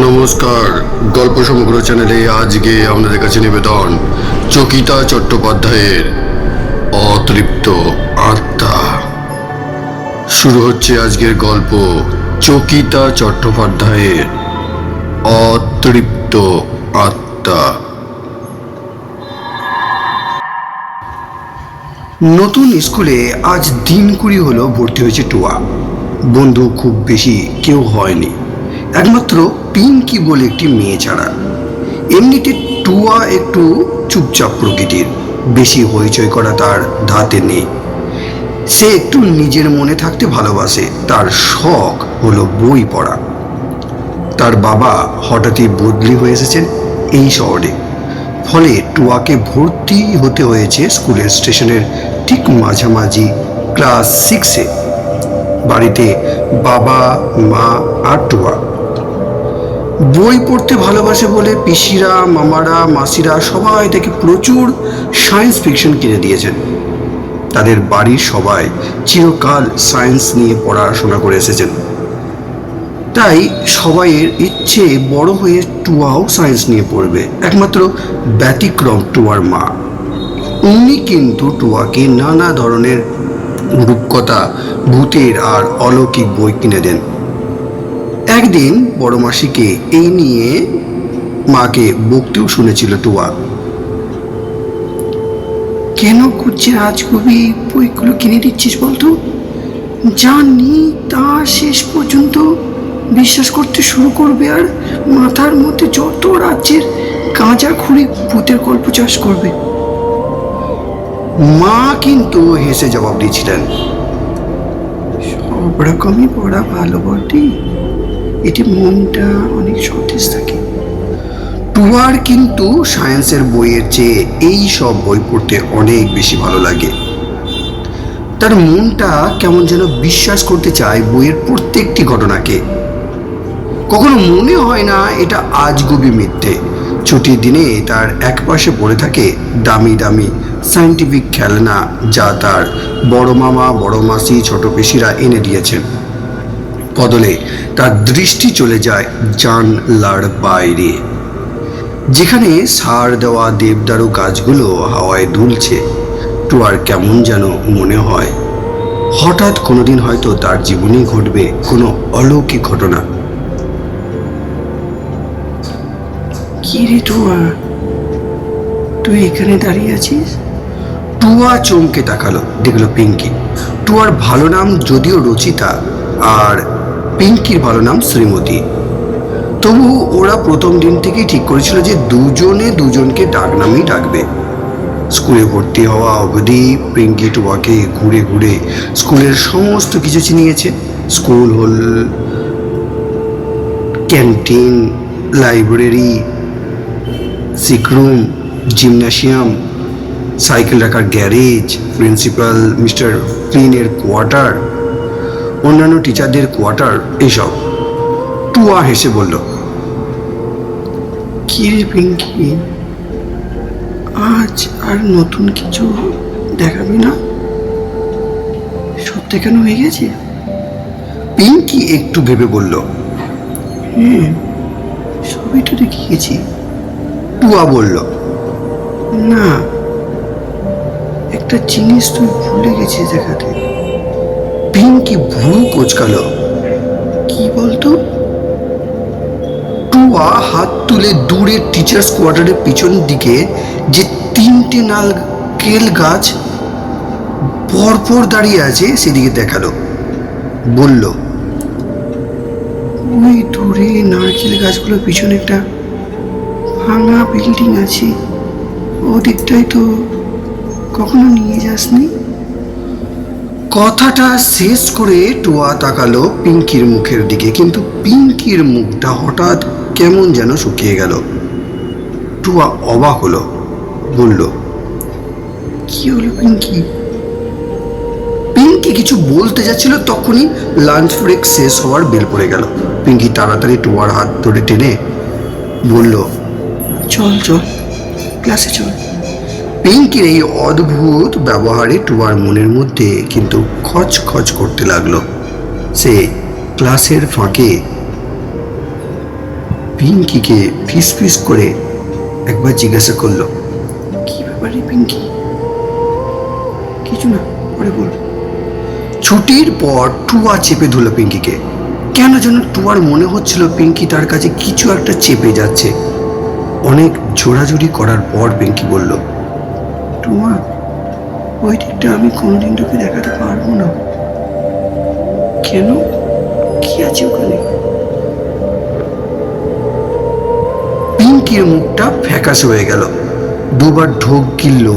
নমস্কার, গল্প সমগ্র চ্যানেলে আজকে আপনাদের কাছে নিবেদন চকিতা চট্টোপাধ্যায়ের অতৃপ্ত আত্মা। শুরু হচ্ছে আজকের গল্প চকিতা চট্টোপাধ্যায়ের অতৃপ্ত আত্মা। নতুন স্কুলে আজ দিন কুড়ি হলো ভর্তি হয়েছে টুয়া। বন্ধু খুব বেশি কেউ হয়নি, একমাত্র পিঙ্কি বলে একটি মেয়ে ছাড়া। এমনিতে টুয়া একটু চুপচাপ প্রকৃতির, বেশি হইচই করা তার ধাতে নেই। সে একটু নিজের মনে থাকতে ভালোবাসে। তার শখ হলো বই পড়া। তার বাবা হঠাৎই বদলি হয়ে এসেছেন এই শহরে, ফলে টুয়াকে ভর্তি হতে হয়েছে স্কুলের স্টেশনের ঠিক মাঝামাঝি ক্লাস 6-এ। বাড়িতে বাবা, মা আর টুয়া। বই পড়তে ভালোবাসে বলে পিসিরা, মামারা, মাসিরা সবাই তাকে প্রচুর সায়েন্স ফিকশন কিনে দিয়েছেন। তাদের বাড়ির সবাই চিরকাল সায়েন্স নিয়ে পড়াশোনা করে এসেছেন, তাই সবাইয়ের ইচ্ছে বড় হয়ে টুয়াও সায়েন্স নিয়ে পড়বে। একমাত্র ব্যতিক্রম টুয়ার মা। উনি কিন্তু টুয়াকে নানা ধরনের রূপকথা, ভূতের আর অলৌকিক বই কিনে দেন। একদিন বড় মাসিকে এই নিয়ে মাকে বকতেও শুনেছিল টুয়া। কেন কুচ্ছে রাজকবি বইগুলো কিনে দিচ্ছিস বলতো? জানি তা শেষ পর্যন্ত বিশ্বাস করতে শুরু করবে আর মাথার মধ্যে যত রাজ্যের গাঁজা খুঁড়ি ভূতের গল্প চাষ করবে। মা কিন্তু হেসে জবাব দিয়েছিলেন, সব রকমই পড়া ভালো বটে, এটি মনটা অনেক সতেজ থাকে। টুয়ার কিন্তু সায়েন্সের বইয়ের চেয়ে এই সব বই পড়তে অনেক বেশি ভালো লাগে। তার মনটা কেমন যেন বিশ্বাস করতে চায় বইয়ের প্রত্যেকটি ঘটনাকে। কখনো মনে হয় না এটা আজগুবি মিথ্যে। ছুটির দিনে তার একপাশে পড়ে থাকে দামি দামি সায়েন্টিফিক খেলনা, যা তার বড় মামা, বড় মাসি, ছোট পিসিরা এনে দিয়েছেন। বদলে তার দৃষ্টি চলে যায় জানলার বাইরে, যেখানে সার দেওয়া দেবদারু গাছগুলো হাওয়ায় দুলছে। টুয়ার কেমন যেন মনে হয় হঠাৎ কোনোদিন হয়তো তার জীবনে ঘটবে কোনো অলৌকিক ঘটনা। কি রে টুয়া, তুই এখানে দাঁড়িয়ে আছিস? টুয়া চমকে তাকালো, দেখলো পিঙ্কি। টুয়ার ভালো নাম যদিও রচিতা, আর পিঙ্কির ভালো নাম শ্রীমতী। তবু ওরা প্রথম দিন থেকেই ঠিক করেছিল যে দুজনে দুজনকে ডাক নামেই ডাকবে। স্কুলে ভর্তি হওয়া অবধি পিঙ্কি টুয়াকে ঘুরে ঘুরে স্কুলের সমস্ত কিছু চিনিয়েছে। স্কুল হল, ক্যান্টিন, লাইব্রেরি, সিকরুম, জিমন্যাসিয়াম, সাইকেল রাখার গ্যারেজ, প্রিন্সিপাল মিস্টার ফ্লিনের কোয়ার্টার, অন্যান্য টিচারদের কোয়ার্টার, এইসব। টুয়া হেসে বলল, কি রে পিঙ্কি, আজ আর নতুন কিছু দেখাবি না? সত্যি কেন হয়ে গেছে? পিঙ্কি একটু ভেবে বলল, হ্যাঁ, সবই তো দেখে গেছি। টুয়া বলল, না, একটা জিনিস তুই ভুলে গেছিস দেখাতে। পিঙ্কি ভুরু কোচকালো, কি বলতো? টুয়া হাত তুলে দূরে টিচার্স কোয়ার্টারের পিছন দিকে যে 3টে নারকেল গাছ পরপর দাঁড়িয়ে আছে সেদিকে দেখালো। বলল, ওই দূরে নারকেল গাছগুলোর পিছনে একটা ভাঙা বিল্ডিং আছে, ওদিকটাই তো কখনো নিয়ে যাসনি? কথাটা শেষ করে টুয়া তাকালো পিঙ্কির মুখের দিকে, কিন্তু পিঙ্কির মুখটা হঠাৎ কেমন যেন শুকিয়ে গেল। টুয়া অবাক হলো, বলল, কি হলো পিঙ্কি? পিঙ্কি কিছু বলতে যাচ্ছিল, তখনই লাঞ্চ ব্রেক শেষ হওয়ার বেল পড়ে গেল। পিঙ্কি তাড়াতাড়ি টুয়ার হাত ধরে টেনে বলল, চল চল, ক্লাসে চল। পিঙ্কির এই অদ্ভুত ব্যবহারে টুয়ার মনের মধ্যে কিন্তু খচখচ করতে লাগলো। সে ক্লাসের ফাঁকে পিঙ্কিকে ফিস ফিস করে একবার জিজ্ঞাসা করলো, কি ব্যাপারে পিঙ্কি? কিছু না, পরে বল। ছুটির পর টুয়া চেপে ধরল পিঙ্কিকে। কেন যেন টুয়ার মনে হচ্ছিল পিঙ্কি তার কাছে কিছু একটা চেপে যাচ্ছে। অনেক জোড়াজুড়ি করার পর পিঙ্কি বলল, টুয়া, ওই দিকটা আমি কোনোদিন তোকে দেখাতে পারবো না। কেন? কি আছে ওখানে? পিঙ্কির মুখটা ফ্যাকাশে হয়ে গেল। দুবার ঢোক গিলল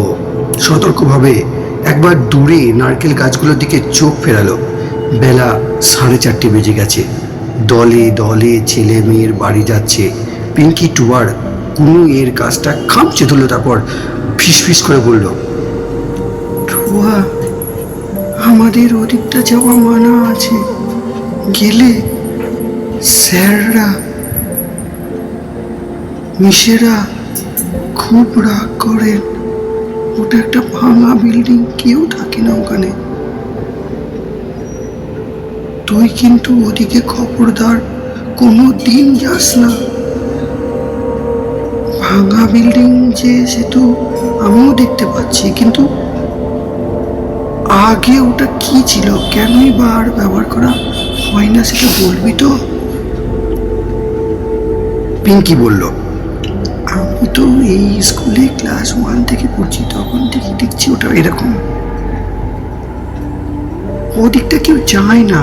সতর্কভাবে। একবার দূরে নারকেল গাছগুলোর দিকে চোখ ফেরালো। বেলা 4:30 বেজে গেছে। দলে দলে ছেলে মেয়ের বাড়ি যাচ্ছে। পিঙ্কি টুয়ার কোনো এর কাজটা খামচে ধরল, তারপর ফিস করে বলল, টুয়া, আমাদের ওদিকটা যাওয়া মানা আছে। গেলে স্যাররা মিশেরা খুব রাগ করেন। ওটা একটা ভাঙা বিল্ডিং, কেউ থাকে না ওখানে। তুই কিন্তু ওদিকে খবরদার কোনো দিন যাস না। ভাঙা বিল্ডিং যে সে তো আমিও দেখতে পাচ্ছি, কিন্তু আগে ওটা কি ছিল, কেনই বা আর ব্যবহার করা হয় না সেটা বলবি তো? পিঙ্কি বলল, আমি তো এই স্কুলে ক্লাস 1 থেকে পড়ছি, তখন থেকে দেখছি ওটা এরকম। ওদিকটা কেউ যায় না।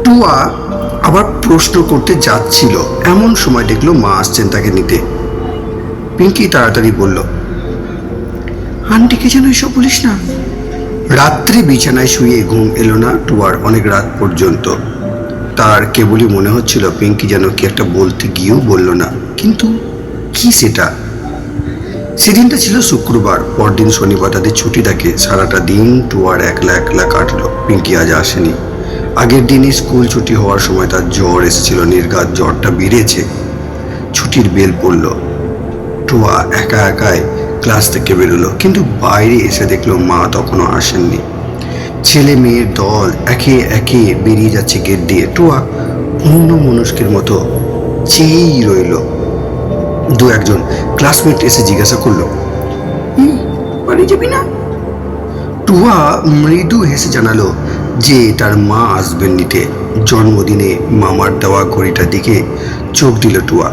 টুয়া আবার প্রশ্ন করতে যাচ্ছিল, এমন সময় দেখলো মা আসছেন তাকে নিতে। পিঙ্কি তাড়াতাড়ি বলল, আন্টিকে যেন এসব বলিস না। রাত্রে বিছানায় শুয়ে ঘুম এলো না টুয়ার অনেক রাত পর্যন্ত। তার কেবলই মনে হচ্ছিল পিঙ্কি যেন কি একটা বলতে গিয়েও বলল না, কিন্তু কি সেটা? সেদিনটা ছিল শুক্রবার, পরদিন শনিবার তাদের ছুটি থাকে। সারাটা দিন টুয়ার একলা একলা কাটলো। পিঙ্কি আজ আসেনি। আগের দিনই স্কুল ছুটি হওয়ার সময় তার জ্বর এসেছিল, নির্ঘাত জ্বরটা বেড়েছে। ছুটির বেল পড়ল। টুয়া একা একাই ক্লাস থেকে বেরোলো, কিন্তু বাইরে এসে দেখলো মা তখনও আসেননি। ছেলে মেয়ের দল একে একে বেরিয়ে যাচ্ছে গেট দিয়ে। টুয়া অন্য মনস্কের মতো চেয়েই রইল। দু একজন ক্লাসমেট এসে জিজ্ঞাসা করলো, বাড়ি যাবি না? টুয়া মৃদু হেসে জানালো যে তার মা আসবেন নিতে। জন্মদিনে মামার দেওয়া ঘড়িটার দিকে চোখ দিল টুয়া।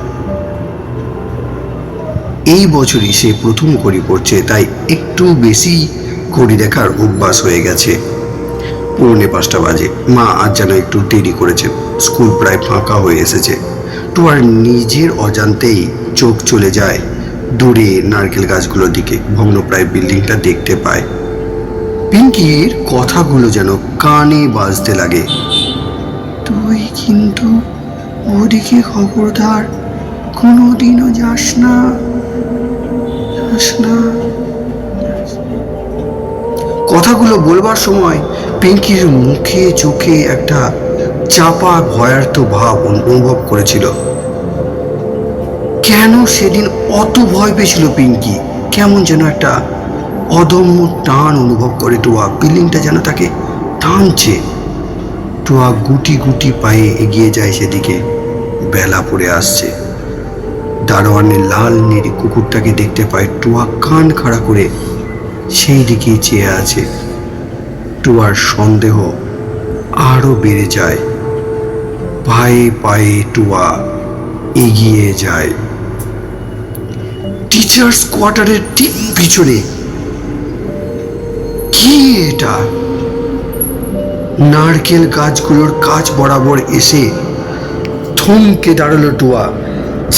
এই বছরই সে প্রথম ঘড়ি পড়ছে, তাই একটু বেশি ঘড়ি দেখার অভ্যাস হয়ে গেছে। পৌনে 5টা বাজে। মা আজ যেন একটু দেরি করেছেন। স্কুল প্রায় ফাঁকা হয়ে এসেছে। টুয়ার নিজের অজান্তেই চোখ চলে যায় দূরে নারকেল গাছগুলোর দিকে। ভগ্নপ্রায় বিল্ডিংটা দেখতে পায়। পিঙ্কির কথাগুলো যেন কানে বাজতে লাগে, তুই কিন্তু ওদিকে খবরদার কোনোদিনও যাস না। কথাগুলো বলবার সময় পিঙ্কির মুখে চোখে একটা চাপা ভয়ার্থ ভাব অনুভব করেছিল। কেন সেদিন অত ভয় পেয়েছিল পিঙ্কি? কেমন যেন একটা অদম্য টান অনুভব করে টুয়া। বিল্ডিংটা যেন তাকে টানছে। টুয়া গুটি গুটি পায়ে এগিয়ে যায় সেদিকে। বেলা পড়ে আসছে। দারোয়ানের লাল নেড়ি কুকুরটাকে দেখতে পায়। টুয়া কান খাড়া করে সেই দিকেই চেয়ে আছে। টুয়ার সন্দেহ আরো বেড়ে যায়। পায়ে পায়ে টুয়া এগিয়ে যায়। টিচার্স কোয়ার্টারের ঠিক পিছনে। কি এটা? নারকেল গাছগুলোর কাছ বরাবর এসে থমকে দাঁড়ালো টুয়া।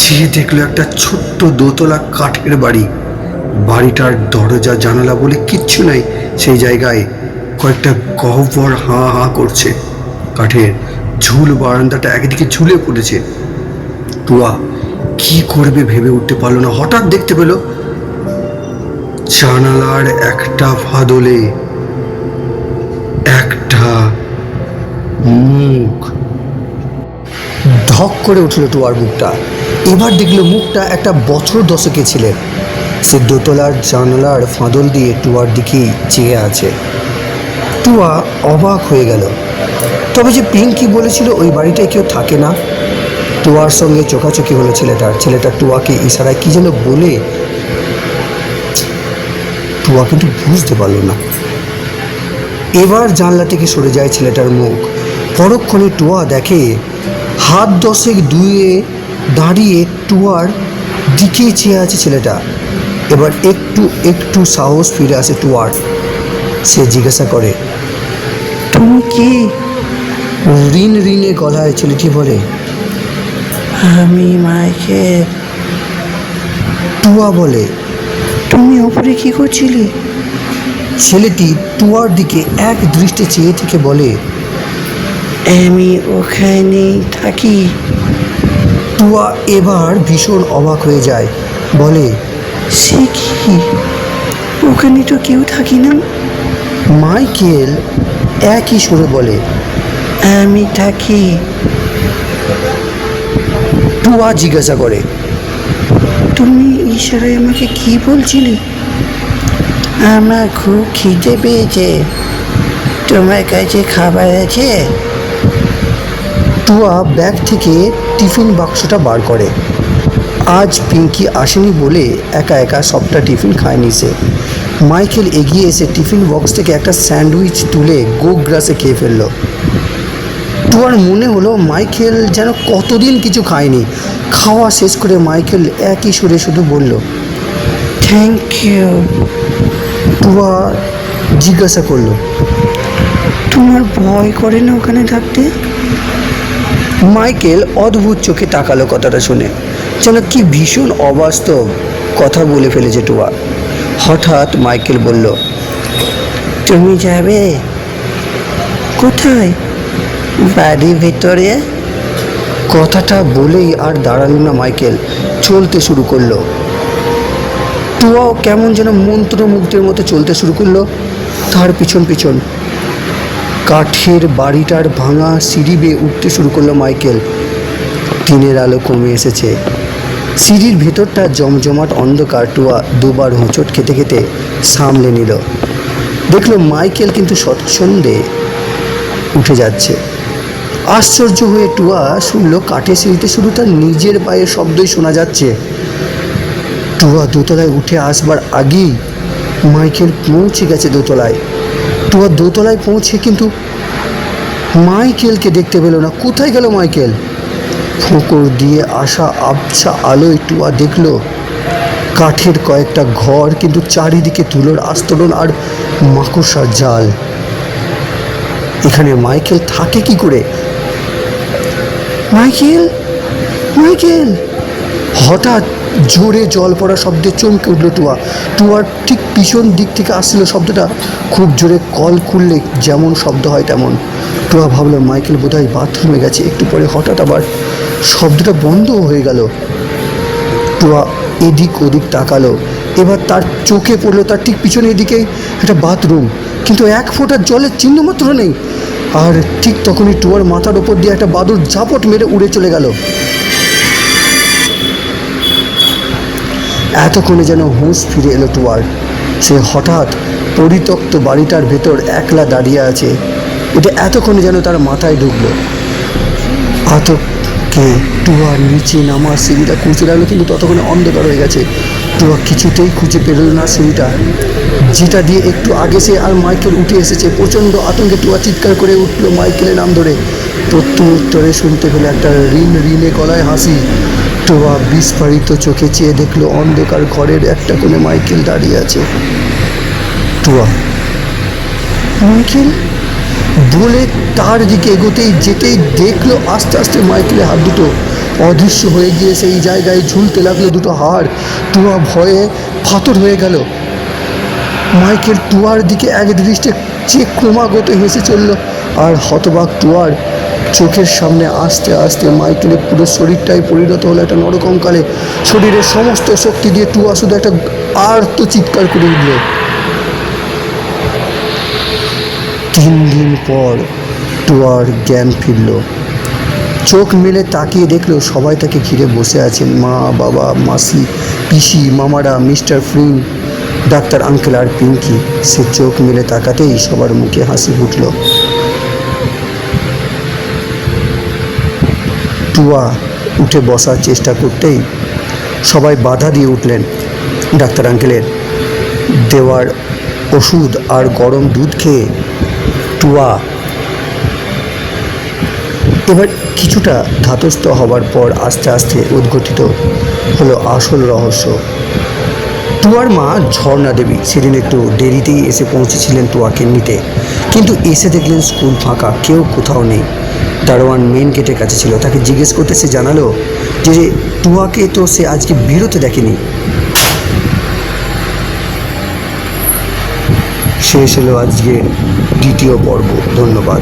সে দেখলো একটা ছোট্ট দোতলা কাঠের বাড়ি। বাড়িটার দরজা জানালা বলে কিচ্ছু নাই। সেই জায়গায় কয়েকটা গহ্বর হাঁ হাঁ করছে। কাঠের ঝুল বারান্দাটা একদিকে ঝুলে পড়েছে। টুয়া কি করবে ভেবে উঠতে পারলো না। হঠাৎ দেখতে পেল জানালার একটা ফাদলে একটা মুখ। ধক করে উঠল টুয়ার মুখটা। এবার দেখলো মুখটা একটা বছর দশকে ছিলেন। সে দোতলার জানালার ফাঁদল দিয়ে টুয়ার দিকেই চেয়ে আছে। টুয়া অবাক হয়ে গেল। তবে যে পিঙ্কি বলেছিল ওই বাড়িটায় কেউ থাকে না, টুয়ার সঙ্গে চোখাচোখি হলো ছেলেটা টুয়াকে ইশারায় কি যেন বলে, টুয়া কিন্তু বুঝতে পারল না। এবার জানলা থেকে সরে যায় ছেলেটার মুখ। পরক্ষণে টুয়া দেখে হাত 10 দূরে দাঁড়িয়ে টুয়ার দিকে চেয়ে আছে ছেলেটা। এবার একটু একটু সাহস ফিরে আসে টুয়ার। সে জিজ্ঞাসা করে, তুমি কি? ঋণে গলায় ছেলেটি বলে, আমি মাইকেল। টুয়া বলে, তুমি ওপরে কি করছিলে? ছেলেটি টুয়ার দিকে এক দৃষ্টে চেয়ে থেকে বলে, আমি ওখানেই থাকি। টুয়া এবার ভীষণ অবাক হয়ে যায়, বলে, সে কি? ওখানে তো কেউ থাকি না। মাইকেল একই সুরে বলে, আমি থাকি। টুয়া জিজ্ঞাসা করে, তুমি ইশারায় আমাকে কি বলছিলে? আমার খুব খিদে পেয়েছে, তোমার কাছে খাবার আছে? টুয়া ব্যাগ থেকে টিফিন বাক্সটা বার করে। আজ পিঙ্কি আসেনি বলে একা একা সবটা টিফিন খায়নি সে। মাইকেল এগিয়ে এসে টিফিন বক্স থেকে একটা স্যান্ডউইচ তুলে গোগ্রাসে খেয়ে ফেলল। টুয়ার মনে হলো মাইকেল যেন কতদিন কিছু খায়নি। খাওয়া শেষ করে মাইকেল একই সুরে শুধু বলল, থ্যাংক ইউ। টুয়া জিজ্ঞাসা করলো, তোমার ভয় করে না ওখানে থাকতে? মাইকেল অদ্ভুত চোখে তাকালো কথাটা শুনে, যেন কি ভীষণ অবাস্তব কথা বলে ফেলেছে টুয়া। হঠাৎ মাইকেল বলল, তুমি যাবে? কোথায়? বাড়ির ভেতরে। কথাটা বলেই আর দাঁড়ালো না মাইকেল, চলতে শুরু করলো। টুয়াও কেমন যেন মন্ত্রমুগ্ধের মতো চলতে শুরু করলো তার পিছন পিছন। কাঠের বাড়িটার ভাঙা সিঁড়ি বেয়ে উঠতে শুরু করলো মাইকেল। দিনের আলো কমে এসেছে, সিঁড়ির ভেতরটা জমজমাট অন্ধকার। টুয়া দুবার হোঁচট খেতে খেতে সামলে নিল, দেখলো মাইকেল কিন্তু স্বচ্ছন্দে উঠে যাচ্ছে। আশ্চর্য হয়ে টুয়া শুনলো কাঠের সিঁড়িতে শুধু তার নিজের পায়ের শব্দই শোনা যাচ্ছে। টুয়া দোতলায় উঠে আসবার আগেই মাইকেল পৌঁছে গেছে দোতলায়। টুয়া দোতলায় পৌঁছে কিন্তু মাইকেলকে দেখতে পেল না। কোথায় গেল মাইকেল? ফোঁকর দিয়ে আসা আবছা আলোয় টুয়া দেখল কাঠের কয়েকটা ঘর, কিন্তু চারিদিকে ধুলোর আস্তরণ আর মাকড়সার জাল। এখানে মাইকেল থাকে কি করে? Michael, Michael! হঠাৎ জোরে জল পড়া শব্দে চমকে উঠল টুয়া। টুয়ার ঠিক পিছন দিক থেকে আসছিল শব্দটা, খুব জোরে কল খুললে যেমন শব্দ হয় তেমন। টুয়া ভাবলো মাইকেল বোধহয় বাথরুমে গেছে। একটু পরে হঠাৎ আবার শব্দটা বন্ধ হয়ে গেল। টুয়া এদিক ওদিক তাকালো। এবার তার চোখে পড়লো তার ঠিক পিছনের দিকেই একটা বাথরুম, কিন্তু এক ফোঁটা জলের চিহ্ন মাত্র নেই। আর ঠিক তখনই টুয়ার মাথার ওপর দিয়ে একটা বাদুড় ঝাপট মেরে উড়ে চলে গেল। এতক্ষণে যেন হুঁশ ফিরে এলো টুয়ার। সে হঠাৎ পরিত্যক্ত বাড়িটার ভেতর একলা দাঁড়িয়ে আছে। এটা এতক্ষণে যেন তার মাথায় ঢুকলো। আতঙ্কে টুয়ার নিচে নামার সিঁড়িটা খুঁজে লাগলো, কিন্তু ততক্ষণে অন্ধকার হয়ে গেছে। টুয়া কিছুতেই খুঁজে পেল না সিঁড়িটা, যেটা দিয়ে একটু আগে সে আর মাইকেল উঠে এসেছে। প্রচণ্ড আতঙ্কে টুয়া চিৎকার করে উঠলো মাইকেলের নাম ধরে। প্রত্যুত্তরে শুনতে পেলে একটা ঋণে গলায় হাসি। টুয়া বিস্ফারিত চোখে চেয়ে দেখলো অন্ধকার ঘরের একটা কোণে মাইকেল দাঁড়িয়ে আছে। টুয়া, মাইকেল বলে তার দিকে যেতেই দেখলো আস্তে আস্তে মাইকেলের হাত দুটো অদৃশ্য হয়ে গিয়ে সেই জায়গায় ঝুলতে লাগলো দুটো হাড়। টুয়া ভয়ে ফাতর হয়ে গেল। মাইকেল টুয়ার দিকে এক দৃষ্টে চেয়ে ক্রমাগত হেসে চলল। আর হতবাক টুয়ার চোখের সামনে আস্তে আস্তে মাইকেলের পুরো শরীরটাই পরিণত হলো একটা নরকঙ্কালে। শরীরের সমস্ত শক্তি দিয়ে টুয়া শুধু একটা আর্ত চিৎকার করে উঠল। 3 দিন পর টুয়ার জ্ঞান ফিরল। চোখ মেলে তাকিয়ে দেখলো সবাই তাকে ঘিরে বসে আছেন। মা, বাবা, মাসি, পিসি, মামারা, মিস্টার ফ্লিন, ডাক্তার আঙ্কেল আর পিঙ্কি। সে চোখ মেলে তাকাতেই সবার মুখে হাসি ফুটল। টুয়া উঠে বসার চেষ্টা করতেই সবাই বাধা দিয়ে উঠলেন। ডাক্তার আঙ্কেলের দেওয়ার ওষুধ আর গরম দুধ খেয়ে টুয়া এবার কিছুটা ধাতস্থ হবার পর আস্তে আস্তে উদ্ঘটিত হলো আসল রহস্য। টুয়ার মা ঝর্ণা দেবী সেদিন একটু দেরিতেই এসে পৌঁছেছিলেন টুয়াকে নিতে, কিন্তু এসে দেখলেন স্কুল ফাঁকা, কেউ কোথাও নেই। দারোয়ান মেন গেটের কাছে ছিল, তাকে জিজ্ঞেস করতে সে জানালো যে টুয়াকে তো সে আজকে বেরোতে দেখেনি। শেষ হলো আজকে দ্বিতীয় পর্ব। ধন্যবাদ।